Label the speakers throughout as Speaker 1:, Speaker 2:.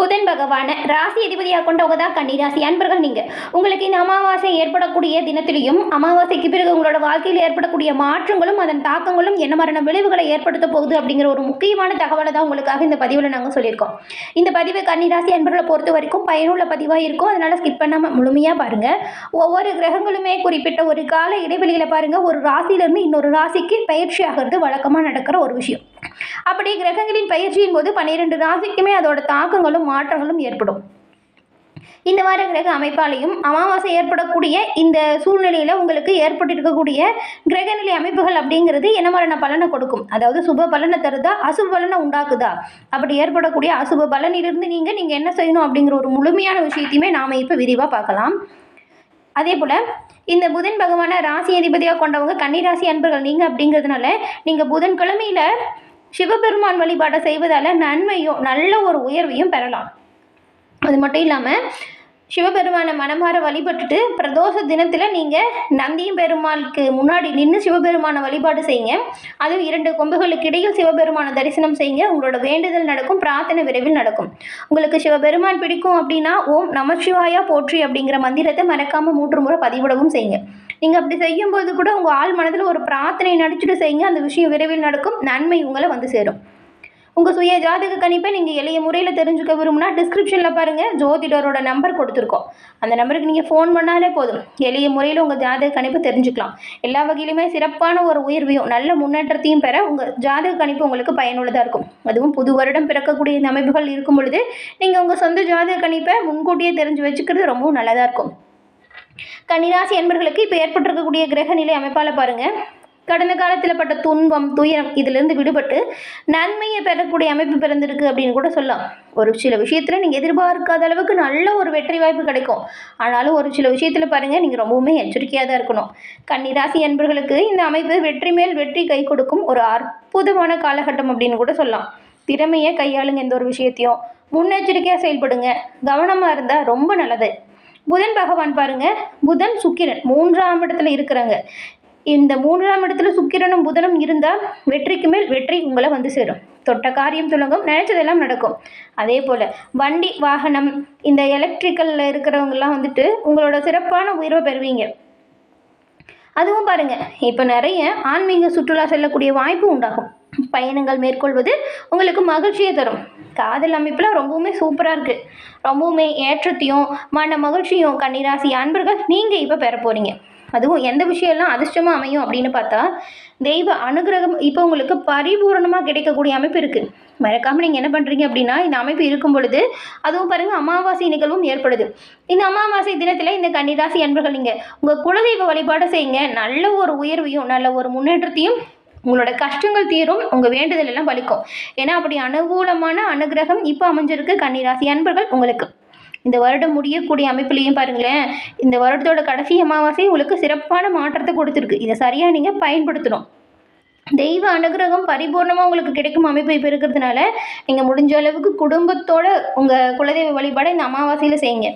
Speaker 1: புதன் பகவான ராசி அதிபதியாக கொண்டவங்க தான் கன்னிராசி அன்பர்கள். நீங்கள் உங்களுக்கு இந்த அமாவாசை ஏற்படக்கூடிய தினத்திலையும் அமாவாசைக்கு பிறகு உங்களோட வாழ்க்கையில் ஏற்படக்கூடிய மாற்றங்களும் அதன் தாக்கங்களும் என்ன மாதிரியான விளைவுகளை ஏற்படுத்த போகுது அப்படிங்கிற ஒரு முக்கியமான தகவலை தான் உங்களுக்காக இந்த பதிவில் நாங்கள் சொல்லியிருக்கோம். இந்த பதிவு கன்னிராசி அன்பர்களை பொறுத்த வரைக்கும் பயனுள்ள பதிவாக இருக்கும். அதனால் ஸ்கிப் பண்ணாமல் முழுமையாக பாருங்கள். ஒவ்வொரு கிரகங்களுமே குறிப்பிட்ட ஒரு கால இடைவெளியில் பாருங்கள் ஒரு ராசியிலேருந்து இன்னொரு ராசிக்கு பயிற்சி ஆகிறது வழக்கமாக நடக்கிற ஒரு விஷயம். அப்படி கிரகங்களின் பயிற்சியின் போது 12 ராசிக்குமே அதோட தாக்கங்களும் மாற்றங்களும் ஏற்படும். இந்த வார கிரக அமைப்பாலையும் அமாவாசை ஏற்படக்கூடிய இந்த சூழ்நிலையில் உங்களுக்கு ஏற்பட்டிருக்கக்கூடிய கிரகநிலை அமைப்புகள் அப்படிங்கிறது என்ன மாதிரியான பலனை கொடுக்கும், அதாவது சுப பலனை தருதா அசுப பலனை உண்டாக்குதா, அப்படி ஏற்படக்கூடிய அசுப பலனிலிருந்து நீங்கள் என்ன செய்யணும் அப்படிங்கிற ஒரு முழுமையான விஷயத்தையுமே நாம் இப்போ விரிவாக பார்க்கலாம். அதே போல் இந்த புதன் பகவானை ராசி அதிபதியாக கொண்டவங்க கன்னிராசி அன்பர்கள் நீங்கள் அப்படிங்கிறதுனால நீங்கள் புதன்கிழமையில் சிவபெருமான் வழிபாடை செய்வதால் நன்மையும் நல்ல ஒரு உயர்வையும் பெறலாம். அது மட்டும் இல்லாமல் சிவபெருமானை மனமாற வழிபட்டுட்டு பிரதோஷ தினத்தில் நீங்கள் நந்தியும் பெருமாளுக்கு முன்னாடி நின்று சிவபெருமானை வழிபாடு செய்யுங்க. அதுவும் 2 கொம்புகளுக்கு இடையில் சிவபெருமானை தரிசனம் செய்யுங்க. உங்களோட வேண்டுதல் நடக்கும், பிரார்த்தனை விரைவில் நடக்கும். உங்களுக்கு சிவபெருமான் பிடிக்கும் அப்படின்னா ஓம் நமசிவாயா போற்றி அப்படிங்கிற மந்திரத்தை மறக்காமல் 3 முறை பதிவிடவும் செய்யுங்க. நீங்கள் அப்படி செய்யும்போது கூட உங்கள் ஆள் மனதில் ஒரு பிரார்த்தனை நடிச்சுட்டு செய்யுங்க. அந்த விஷயம் விரைவில் நடக்கும், நன்மை உங்களை வந்து சேரும். உங்கள் சுய ஜாதக கணிப்பை நீங்கள் எளிய முறையில் தெரிஞ்சுக்க விரும்புனா டிஸ்கிரிப்ஷனில் பாருங்கள், ஜோதிடரோட நம்பர் கொடுத்துருக்கோம். அந்த நம்பருக்கு நீங்கள் ஃபோன் பண்ணாலே போதும், எளிய முறையில் உங்கள் ஜாதக கணிப்பு தெரிஞ்சுக்கலாம். எல்லா வகையிலுமே சிறப்பான ஒரு உயர்வையும் நல்ல முன்னேற்றத்தையும் பெற உங்கள் ஜாதக கணிப்பு உங்களுக்கு பயனுள்ளதாக இருக்கும். அதுவும் புது வருடம் பிறக்கக்கூடிய இந்த அமைப்புகள் இருக்கும் பொழுது நீங்கள் உங்கள் சொந்த ஜாதக கணிப்பை முன்கூட்டியே தெரிஞ்சு வச்சுக்கிறது ரொம்பவும் நல்லதாக இருக்கும். கன்னிராசி என்பர்களுக்கு இப்போ ஏற்பட்டிருக்கக்கூடிய கிரக நிலை அமைப்பால் பாருங்கள், கடந்த காலத்தில் பட்ட துன்பம் துயரம் இதிலிருந்து விடுபட்டு நன்மையை பெறக்கூடிய அமைப்பு பிறந்திருக்கு அப்படின்னு கூட சொல்லலாம். ஒரு சில விஷயத்தில் நீங்கள் எதிர்பார்க்காத அளவுக்கு நல்ல ஒரு வெற்றி வாய்ப்பு கிடைக்கும். ஆனாலும் ஒரு சில விஷயத்தில் பாருங்கள் நீங்கள் ரொம்பவுமே எச்சரிக்கையாக தான் இருக்கணும். கன்னிராசி என்பர்களுக்கு இந்த அமைப்பு வெற்றி மேல் வெற்றி கை கொடுக்கும் ஒரு அற்புதமான காலகட்டம் அப்படின்னு கூட சொல்லலாம். திறமையை கையாளுங்க, எந்த ஒரு விஷயத்தையும் முன்னெச்சரிக்கையாக செயல்படுங்க, கவனமாக இருந்தால் ரொம்ப நல்லது. புதன் பகவான் பாருங்கள், புதன் சுக்கிரன் 3ஆம் இடத்துல இருக்கிறாங்க. இந்த 3ஆம் இடத்துல சுக்கிரனும் புதனும் இருந்தால் வெற்றிக்கு மேல் வெற்றி உங்களை வந்து சேரும். தொட்ட காரியம் துலங்கும், நினைச்சதெல்லாம் நடக்கும். அதே போல் வண்டி வாகனம் இந்த எலக்ட்ரிக்கலில் இருக்கிறவங்கெல்லாம் வந்துட்டு உங்களோட சிறப்பான உயர்வை பெறுவீங்க. அதுவும் பாருங்கள் இப்போ நிறைய ஆன்மீக சுற்றுலா செல்லக்கூடிய வாய்ப்பு உண்டாகும். பயணங்கள் மேற்கொள்வது உங்களுக்கு மகிழ்ச்சியை தரும். காதல் அமைப்பில் ரொம்பவுமே சூப்பராக இருக்குது. ரொம்பவுமே ஏற்றத்தையும் மன மகிழ்ச்சியும் கன்னிராசி அன்பர்கள் நீங்கள் இப்போ பெற போகிறீங்க. அதுவும் எந்த விஷயம்லாம் அதிர்ஷ்டமாக அமையும் அப்படின்னு பார்த்தா தெய்வ அனுகிரகம் இப்போ உங்களுக்கு பரிபூரணமாக கிடைக்கக்கூடிய அமைப்பு இருக்குது. மறக்காமல் நீங்கள் என்ன பண்ணுறீங்க அப்படின்னா இந்த அமைப்பு இருக்கும் பொழுது அதுவும் பாருங்கள் அமாவாசை நிகழ்வும் ஏற்படுது. இந்த அமாவாசை தினத்தில் இந்த கன்னிராசி அன்பர்கள் நீங்கள் உங்கள் குலதெய்வ வழிபாடு செய்யுங்க. நல்ல ஒரு உயர்வையும் நல்ல ஒரு முன்னேற்றத்தையும், உங்களோட கஷ்டங்கள் தீரும், உங்கள் வேண்டுதல் எல்லாம் பலிக்கும். ஏன்னா அப்படி அனுகூலமான அனுகிரகம் இப்போ அமைஞ்சிருக்கு கன்னிராசி அன்பர்கள் உங்களுக்கு. இந்த வருடம் முடியக்கூடிய அமைப்புலையும் பாருங்களேன், இந்த வருடத்தோட கடைசி அமாவாசை உங்களுக்கு சிறப்பான மாற்றத்தை கொடுத்துருக்கு. இதை சரியாக நீங்கள் பயன்படுத்தணும். தெய்வ அனுகிரகம் பரிபூர்ணமாக உங்களுக்கு கிடைக்கும் அமைப்பு இப்போ இருக்கிறதுனால நீங்கள் முடிஞ்ச அளவுக்கு குடும்பத்தோட உங்கள் குலதெய்வ வழிபாடை இந்த அமாவாசையில் செய்யுங்க.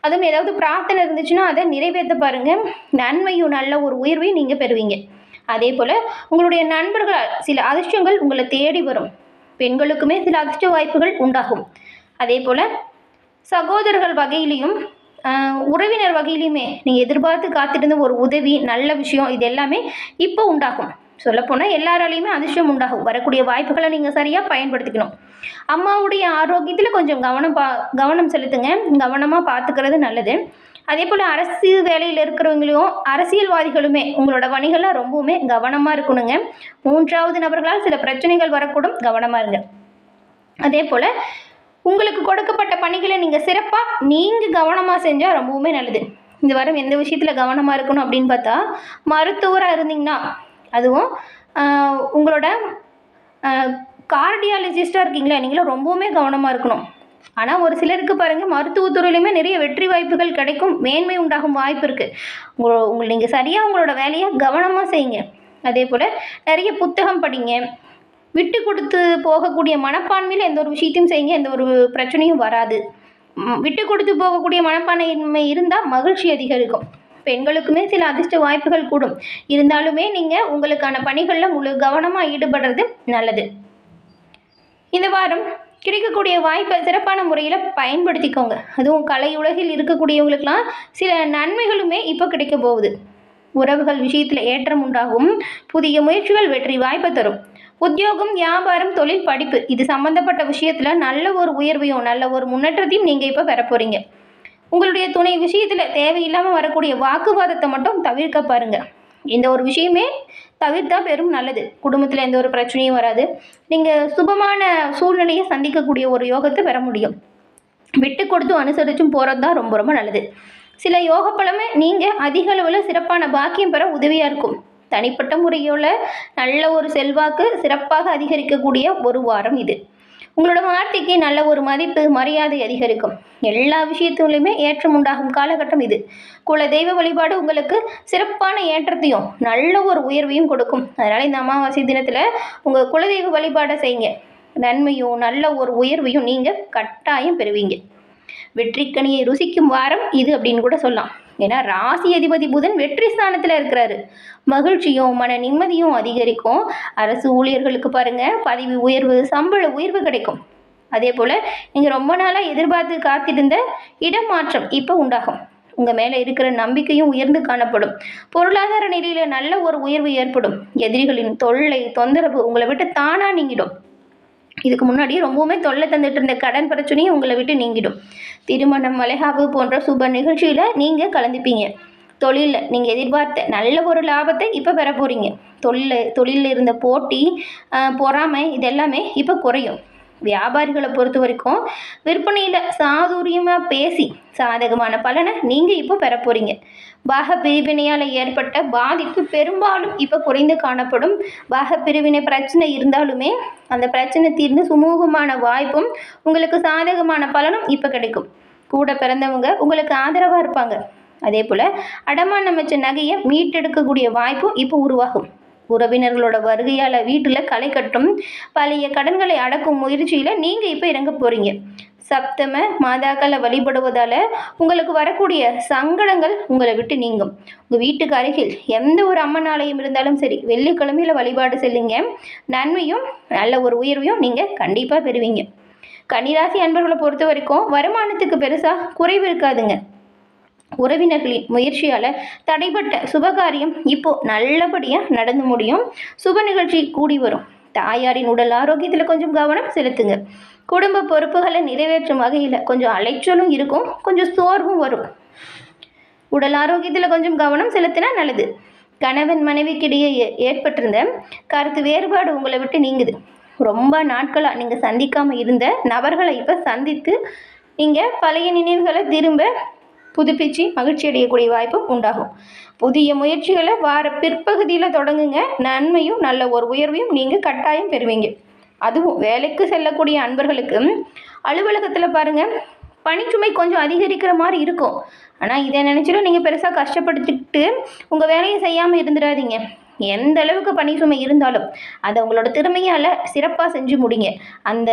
Speaker 1: அதுவும் ஏதாவது பிரார்த்தனை இருந்துச்சுன்னா அதை நிறைவேற்ற பாருங்கள். நன்மையும் நல்ல ஒரு உயர்வையும் நீங்கள் பெறுவீங்க. அதே போல் உங்களுடைய நண்பர்களால் சில அதிர்ஷ்டங்கள் உங்களை தேடி வரும். பெண்களுக்குமே சில அதிர்ஷ்ட வாய்ப்புகள் உண்டாகும். அதே போல் சகோதரர்கள் வகையிலையும் உறவினர் வகையிலையுமே நீங்கள் எதிர்பார்த்து காத்திருந்த ஒரு உதவி நல்ல விஷயம் இது எல்லாமே இப்போ உண்டாகும். சொல்லப்போனால் எல்லாராலையுமே அதிர்ஷ்டம் உண்டாகும். வரக்கூடிய வாய்ப்புகளை நீங்கள் சரியாக பயன்படுத்திக்கணும். அம்மாவுடைய ஆரோக்கியத்தில் கொஞ்சம் கவனம் செலுத்துங்க, கவனமாக பார்த்துக்கிறது நல்லது. அதே போல் அரசு வேலையில் இருக்கிறவங்களையும் அரசியல்வாதிகளுமே உங்களோட பணிகளாக ரொம்பவுமே கவனமாக இருக்கணுங்க. 3வது நபர்களால் சில பிரச்சனைகள் வரக்கூடும், கவனமாக இருங்க. அதே போல் உங்களுக்கு கொடுக்கப்பட்ட பணிகளை நீங்கள் சிறப்பாக நீங்கள் கவனமாக செஞ்சால் ரொம்பவுமே நல்லது. இந்த வாரம் எந்த விஷயத்தில் கவனமாக இருக்கணும் அப்படின்னு பார்த்தா மருத்துவராக இருந்தீங்கன்னா, அதுவும் உங்களோட கார்டியாலஜிஸ்டாக இருக்கீங்களா நீங்களும் ரொம்பவுமே கவனமாக இருக்கணும். ஆனால் ஒரு சிலருக்கு பாருங்கள் மருத்துவத்துறையிலுமே நிறைய வெற்றி வாய்ப்புகள் கிடைக்கும், மேன்மை உண்டாகும் வாய்ப்பு இருக்குது. நீங்கள் சரியாக உங்களோட வேலையை கவனமாக செய்யுங்க. அதே போல் நிறைய புத்தகம் படிங்க. விட்டு கொடுத்து போகக்கூடிய மனப்பான்மையில் எந்த ஒரு விஷயத்தையும் செய்யுங்க, எந்த ஒரு பிரச்சனையும் வராது. விட்டு கொடுத்து போகக்கூடிய மனப்பான்மை இருந்தால் மகிழ்ச்சி அதிகரிக்கும். பெண்களுக்குமே சில அதிர்ஷ்ட வாய்ப்புகள் கூடும். இருந்தாலுமே நீங்கள் உங்களுக்கான பணிகளில் முழு கவனமாக ஈடுபடுறது நல்லது. இந்த வாரம் கிடைக்கக்கூடிய வாய்ப்பை சிறப்பான முறையில் பயன்படுத்திக்கோங்க. அதுவும் கலை உலகில் இருக்கக்கூடியவங்களுக்கெல்லாம் சில நன்மைகளுமே இப்போ கிடைக்க போகுது. உறவுகள் விஷயத்தில் ஏற்றம் உண்டாகும். புதிய முயற்சிகள் வெற்றி வாய்ப்பை தரும். உத்தியோகம், வியாபாரம், தொழில், படிப்பு இது சம்பந்தப்பட்ட விஷயத்தில் நல்ல ஒரு உயர்வையும் நல்ல ஒரு முன்னேற்றத்தையும் நீங்கள் இப்போ பெற போகிறீங்க. உங்களுடைய துணை விஷயத்தில் தேவையில்லாமல் வரக்கூடிய வாக்குவாதத்தை மட்டும் தவிர்க்க பாருங்க. இந்த ஒரு விஷயமே தவிர்த்தா பெரும் நல்லது. குடும்பத்தில் எந்த ஒரு பிரச்சனையும் வராது. நீங்கள் சுபமான சூழ்நிலையை சந்திக்கக்கூடிய ஒரு யோகத்தை பெற முடியும். விட்டு கொடுத்தும் அனுசரிச்சும் போகிறது தான் ரொம்ப ரொம்ப நல்லது. சில யோக பலமே நீங்கள் அதிக அளவில் சிறப்பான பாக்கியம் பெற உதவியாக இருக்கும். தனிப்பட்ட முறையோட நல்ல ஒரு செல்வாக்கு சிறப்பாக அதிகரிக்கக்கூடிய ஒரு வாரம் இது. உங்களோட வார்த்தைக்கு நல்ல ஒரு மதிப்பு மரியாதை அதிகரிக்கும். எல்லா விஷயத்துலையுமே ஏற்றம் உண்டாகும் காலகட்டம் இது. குல தெய்வ வழிபாடு உங்களுக்கு சிறப்பான ஏற்றத்தையும் நல்ல ஒரு உயர்வையும் கொடுக்கும். அதனால் இந்த அமாவாசை தினத்தில் உங்கள் குலதெய்வ வழிபாடை செய்யுங்க. நன்மையும் நல்ல ஒரு உயர்வையும் நீங்கள் கட்டாயம் பெறுவீங்க. வெற்றிக்கனியை ருசிக்கும் வாரம் இது அப்படின்னு கூட சொல்லலாம். ஏன்னா ராசி அதிபதி புதன் வெற்றி ஸ்தானத்தில் இருக்கிறாரு. மகிழ்ச்சியும் மன நிம்மதியும் அதிகரிக்கும். அரசு ஊழியர்களுக்கு பாருங்கள் பதவி உயர்வு, சம்பள உயர்வு கிடைக்கும். அதே போல் நீங்கள் ரொம்ப நாளாக எதிர்பார்த்து காத்திருந்த இடமாற்றம் இப்போ உண்டாகும். உங்கள் மேலே இருக்கிற நம்பிக்கையும் உயர்ந்து காணப்படும். பொருளாதார நிலையில் நல்ல ஒரு உயர்வு ஏற்படும். எதிரிகளின் தொல்லை, தொந்தரவு உங்களை விட்டு தானாக நீங்கிடும். இதுக்கு முன்னாடி ரொம்பவுமே தொல்லை தந்துட்டு இருந்த கடன் பிரச்சனையும் உங்களை விட்டு நீங்கிடும். திருமணம், வளைகாப்பு போன்ற சுப நிகழ்ச்சியில் நீங்கள் கலந்துப்பீங்க. தொழிலில் நீங்கள் எதிர்பார்த்த நல்ல ஒரு லாபத்தை இப்போ பெற போகிறீங்க. தொழிலில் இருந்த போட்டி, பொறாமை இதெல்லாமே இப்போ குறையும். வியாபாரிகளை பொறுத்த வரைக்கும் விற்பனையில் சாதுரியமாக பேசி சாதகமான பலனை நீங்கள் இப்போ பெற போகிறீங்க. பாக பிரிவினையால் ஏற்பட்ட பாதிப்பு பெரும்பாலும் இப்போ குறைந்து காணப்படும். பாக பிரிவினை பிரச்சனை இருந்தாலுமே அந்த பிரச்சனை தீர்ந்து சுமூகமான வாய்ப்பும் உங்களுக்கு சாதகமான பலனும் இப்போ கிடைக்கும். கூட பிறந்தவங்க உங்களுக்கு ஆதரவாக இருப்பாங்க. அதே போல் அடமானம் வச்ச நகையை மீட்டெடுக்கக்கூடிய வாய்ப்பும் இப்போ உருவாகும். உறவினர்களோட வருகையால் வீட்டில் களை கட்டும். பழைய கடன்களை அடக்கும் முயற்சியில் நீங்கள் இப்போ இறங்க போகிறீங்க. சப்தம மாதாக்களை வழிபடுவதால் உங்களுக்கு வரக்கூடிய சங்கடங்கள் உங்களை விட்டு நீங்கும். உங்கள் வீட்டுக்கு அருகில் எந்த ஒரு அம்மன் ஆலயம் இருந்தாலும் சரி, வெள்ளிக்கிழமையில் வழிபாடு செல்லுங்க. நன்மையும் நல்ல ஒரு உயர்வையும் நீங்கள் கண்டிப்பாக பெறுவீங்க. கன்னிராசி அன்பர்களை பொறுத்த வரைக்கும் வருமானத்துக்கு பெருசாக குறைவு இருக்காதுங்க. உறவினர்களின் முயற்சியால் தடைப்பட்ட சுபகாரியம் இப்போ நல்லபடியாக நடந்து முடியும். சுப நிகழ்ச்சி கூடி வரும். தாயாரின் உடல் ஆரோக்கியத்தில் கொஞ்சம் கவனம் செலுத்துங்க. குடும்ப பொறுப்புகளை நிறைவேற்றும் வகையில் கொஞ்சம் அலைச்சலும் இருக்கும், கொஞ்சம் சோர்வும் வரும். உடல் ஆரோக்கியத்தில் கொஞ்சம் கவனம் செலுத்தினா நல்லது. கணவன் மனைவிக்கிடையே ஏற்பட்டிருந்த கருத்து வேறுபாடு உங்களை விட்டு நீங்குது. ரொம்ப நாட்களாக நீங்கள் சந்திக்காமல் இருந்த நபர்களை இப்போ சந்தித்து நீங்கள் பழைய நினைவுகளை திரும்ப புதுப்பிச்சு மகிழ்ச்சி அடையக்கூடிய வாய்ப்பும் உண்டாகும். புதிய முயற்சிகளை வார பிற்பகுதியில் தொடங்குங்க. நன்மையும் நல்ல ஒரு உயர்வையும் நீங்கள் கட்டாயம் பெறுவீங்க. அதுவும் வேலைக்கு செல்லக்கூடிய அன்பர்களுக்கு அலுவலகத்தில் பாருங்கள் பணிச்சுமை கொஞ்சம் அதிகரிக்கிற மாதிரி இருக்கும். ஆனால் இதை நினச்சிடும் நீங்கள் பெருசாக கஷ்டப்படுத்திக்கிட்டு உங்கள் வேலையை செய்யாமல் இருந்துடாதீங்க. எந்த அளவுக்கு பணிச்சுமை இருந்தாலும் அதை உங்களோட திறமையால் சிறப்பாக செஞ்சு முடிங்க. அந்த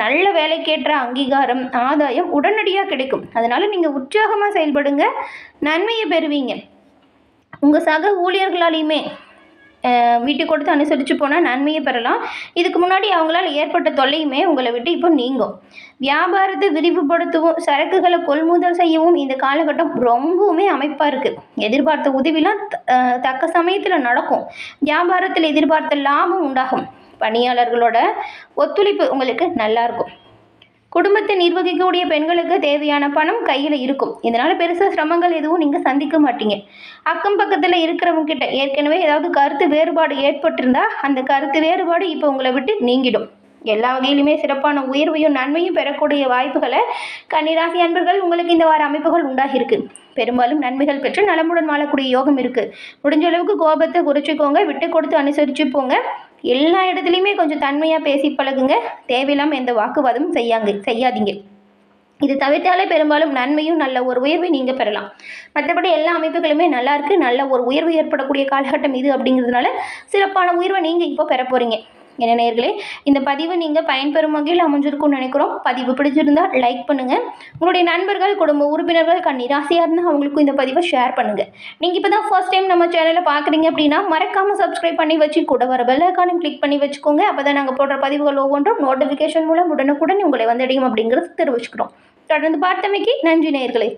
Speaker 1: நல்ல வேலைக்கேற்ற அங்கீகாரம், ஆதாயம் உடனடியாக கிடைக்கும். அதனால் நீங்கள் உற்சாகமாக செயல்படுங்க. நன்மையை பெறுவீங்க. உங்கள் சக ஊழியர்களாலையுமே வீட்டுக்கு கொடுத்து அனுசரித்து போனால் நன்மையை பெறலாம். இதுக்கு முன்னாடி அவங்களால் ஏற்பட்ட தொல்லையுமே உங்களை விட்டு இப்போ நீங்கும். வியாபாரத்தை விரிவுபடுத்தவும் சரக்குகளை கொள்முதல் செய்யவும் இந்த காலகட்டம் ரொம்பவுமே அமைப்பாக இருக்குது. எதிர்பார்த்த உதவிலாம் தக்க சமயத்தில் நடக்கும். வியாபாரத்தில் எதிர்பார்த்த லாபம் உண்டாகும். பணியாளர்களோட ஒத்துழைப்பு உங்களுக்கு நல்லாயிருக்கும். குடும்பத்தை நிர்வகிக்கக்கூடிய பெண்களுக்கு தேவையான பணம் கையில் இருக்கும். இதனால் பெருசாக சிரமங்கள் எதுவும் நீங்கள் சந்திக்க மாட்டீங்க. அக்கம் பக்கத்தில் இருக்கிறவங்க கிட்ட ஏற்கனவே ஏதாவது கருத்து வேறுபாடு ஏற்பட்டிருந்தால் அந்த கருத்து வேறுபாடு இப்போ உங்களை விட்டு நீங்கிடும். எல்லா வகையிலுமே சிறப்பான உயர்வையும் நன்மையும் பெறக்கூடிய வாய்ப்புகளை கன்னிராசி அன்பர்கள் உங்களுக்கு இந்த வார அமைப்புகள் உண்டாகிருக்கு. பெரும்பாலும் நன்மைகள் பெற்று நலமுடன் வாழக்கூடிய யோகம் இருக்குது. முடிஞ்ச அளவுக்கு கோபத்தை குறைச்சிக்கோங்க. விட்டு கொடுத்து அனுசரித்து போங்க. எல்லா இடத்துலையுமே கொஞ்சம் தன்மையாக பேசி பழகுங்க. தேவையில்லாமல் எந்த வாக்குவாதமும் செய்யாதீங்க. இது தவிர்த்தாலே பெரும்பாலும் நன்மையும் நல்ல ஒரு உயர்வை நீங்கள் பெறலாம். மற்றபடி எல்லா அமைப்புகளுமே நல்லா இருக்குது. நல்ல ஒரு உயர்வு ஏற்படக்கூடிய காலகட்டம் இது அப்படிங்கிறதுனால சிறப்பான உயர்வை நீங்கள் இப்போ பெற போகிறீங்க. என்ன நேயர்களே, இந்த பதிவு நீங்கள் பயன்பெறும் வகையில் அமைஞ்சிருக்கும்னு நினைக்கிறோம். பதிவு பிடிச்சிருந்தால் லைக் பண்ணுங்கள். உங்களுடைய நண்பர்கள், குடும்ப உறுப்பினர்கள் கன்னி ராசியாக இருந்தால் அவங்களுக்கும் இந்த பதிவை ஷேர் பண்ணுங்கள். நீங்கள் இப்போ தான் ஃபர்ஸ்ட் டைம் நம்ம சேனலை பார்க்குறீங்க அப்படின்னா மறக்காமல் சப்ஸ்கிரைப் பண்ணி வச்சு கூட வர பெல் ஐகானையும் கிளிக் பண்ணி வச்சுக்கோங்க. அப்போ தான் நாங்கள் போடுற பதிவுகள் ஒவ்வொன்றும் நோட்டிஃபிகேஷன் மூலம் உடனுக்குடன் உங்களை வந்தடையும் அப்படிங்கிறது தெரிவிச்சுக்கிறோம். தொடர்ந்து பார்த்தமைக்கு நன்றி நேயர்களே.